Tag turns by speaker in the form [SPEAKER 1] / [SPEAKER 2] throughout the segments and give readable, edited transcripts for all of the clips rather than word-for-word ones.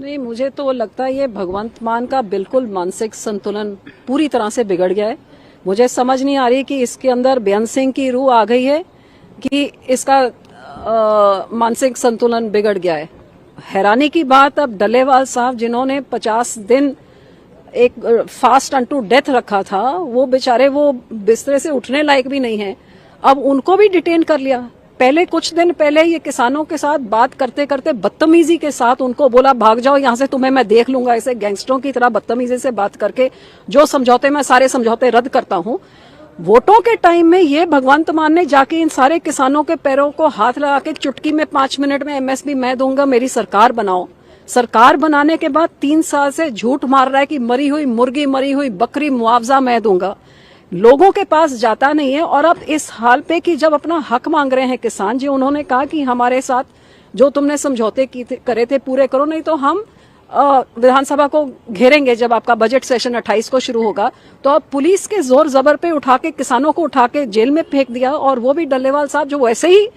[SPEAKER 1] नहीं, मुझे तो लगता है ये भगवंत मान का बिल्कुल मानसिक संतुलन पूरी तरह से बिगड़ गया है। मुझे समझ नहीं आ रही कि इसके अंदर बेअंत सिंह की रूह आ गई है कि इसका मानसिक संतुलन बिगड़ गया है। हैरानी की बात, अब डल्लेवाल साहब जिन्होंने 50 दिन एक फास्ट अनटू डेथ रखा था, वो बेचारे वो बिस्तरे से उठने लायक भी नहीं है, अब उनको भी डिटेन कर लिया। पहले कुछ दिन पहले ये किसानों के साथ बात करते करते बदतमीजी के साथ उनको बोला भाग जाओ यहाँ से, तुम्हें मैं देख लूंगा। ऐसे गैंगस्टरों की तरह बदतमीजी से बात करके जो समझौते, मैं सारे समझौते रद्द करता हूँ। वोटों के टाइम में ये भगवंत मान ने जाके इन सारे किसानों के पैरों को हाथ लगा के चुटकी में 5 मिनट में एमएसपी मैं दूंगा, मेरी सरकार बनाओ। सरकार बनाने के बाद 3 साल से झूठ मार रहा है कि मरी हुई मुर्गी, मरी हुई बकरी मुआवजा मैं दूंगा। लोगों के पास जाता नहीं है। और अब इस हाल पे कि जब अपना हक मांग रहे हैं किसान जी, उन्होंने कहा कि हमारे साथ जो तुमने समझौते करे थे पूरे करो, नहीं तो हम विधानसभा को घेरेंगे। जब आपका बजट सेशन 28 को शुरू होगा, तो अब पुलिस के जोर जबर पे उठा के किसानों को उठा के जेल में फेंक दिया, और वो भी डल्लेवाल साहब जो वैसे ही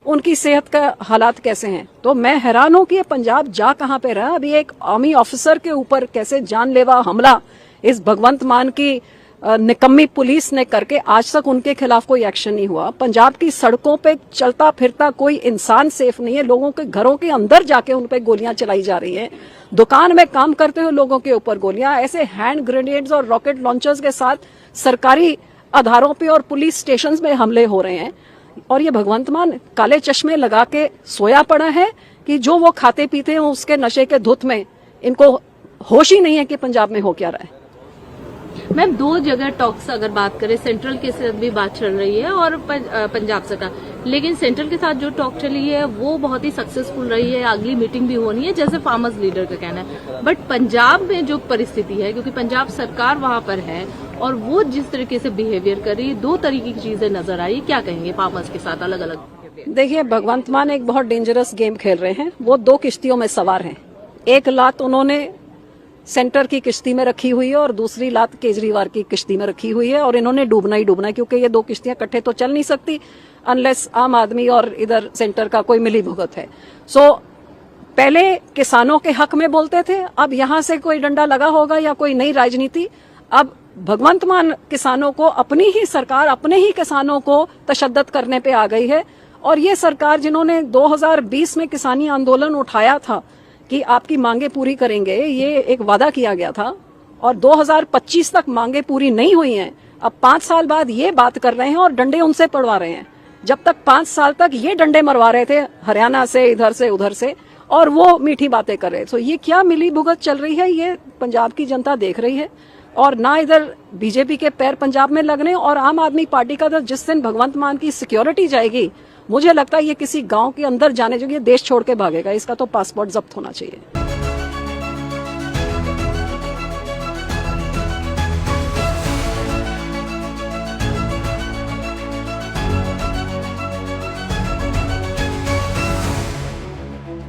[SPEAKER 1] उनकी सेहत का हालात कैसे हैं। तो मैं हैरान हूं कि ये पंजाब जा कहां पे रहा। अभी एक आर्मी ऑफिसर के ऊपर कैसे जानलेवा हमला इस भगवंत मान की निकम्मी पुलिस ने करके आज तक उनके खिलाफ कोई एक्शन नहीं हुआ। पंजाब की सड़कों पे चलता फिरता कोई इंसान सेफ नहीं है। लोगों के घरों के अंदर जाके उन पे गोलियां चलाई जा रही हैं। दुकान में काम करते हुए लोगों के ऊपर गोलियां, ऐसे हैंड ग्रेनेड्स और रॉकेट लॉन्चर्स के साथ सरकारी आधारों पे और पुलिस स्टेशंस में हमले हो रहे हैं। और ये भगवंत मान काले चश्मे लगा के सोया पड़ा है कि जो वो खाते पीते हैं उसके नशे के धुत में इनको होश ही नहीं है कि पंजाब में हो क्या रहा है।
[SPEAKER 2] मैम, 2 जगह टॉक्स अगर बात करें, सेंट्रल के साथ भी बात चल रही है और पंजाब सरकार, लेकिन सेंट्रल के साथ जो टॉक चली है वो बहुत ही सक्सेसफुल रही है। अगली मीटिंग भी होनी है जैसे फार्मर्स लीडर का कहना है। बट पंजाब में जो परिस्थिति है, क्योंकि पंजाब सरकार वहां पर है और वो जिस तरीके से बिहेवियर कर रही है, 2 तरीके की चीजें नजर आई। क्या कहेंगे फार्मर्स के साथ अलग अलग?
[SPEAKER 1] देखिए, भगवंत मान एक बहुत डेंजरस गेम खेल रहे हैं। वो 2 किश्तियों में सवार हैं। एक लात उन्होंने सेंटर की किश्ती में रखी हुई है और दूसरी लात केजरीवाल की किश्ती में रखी हुई है, और इन्होंने डूबना ही डूबना है, क्योंकि ये 2 किश्तियां इकट्ठे तो चल नहीं सकती अनलेस आम आदमी और इधर सेंटर का कोई मिली भुगत है। सो पहले किसानों के हक में बोलते थे, अब यहां से कोई डंडा लगा होगा या कोई नई राजनीति। अब भगवंत मान किसानों को, अपनी ही सरकार अपने ही किसानों को तशद्दद करने पे आ गई है। और ये सरकार जिन्होंने 2020 में किसानी आंदोलन उठाया था कि आपकी मांगे पूरी करेंगे, ये एक वादा किया गया था, और 2025 तक मांगे पूरी नहीं हुई हैं। अब 5 साल बाद ये बात कर रहे हैं और डंडे उनसे पड़वा रहे हैं। जब तक 5 साल तक ये डंडे मरवा रहे थे हरियाणा से, इधर से उधर से, और वो मीठी बातें कर रहे थे। तो ये क्या मिली भुगत चल रही है, ये पंजाब की जनता देख रही है। और ना इधर बीजेपी के पैर पंजाब में लगने, और आम आदमी पार्टी का तो जिस दिन भगवंत मान की सिक्योरिटी जाएगी, मुझे लगता है ये किसी गांव के अंदर जाने जो ये देश छोड़ के भागेगा। इसका तो पासपोर्ट जब्त होना चाहिए।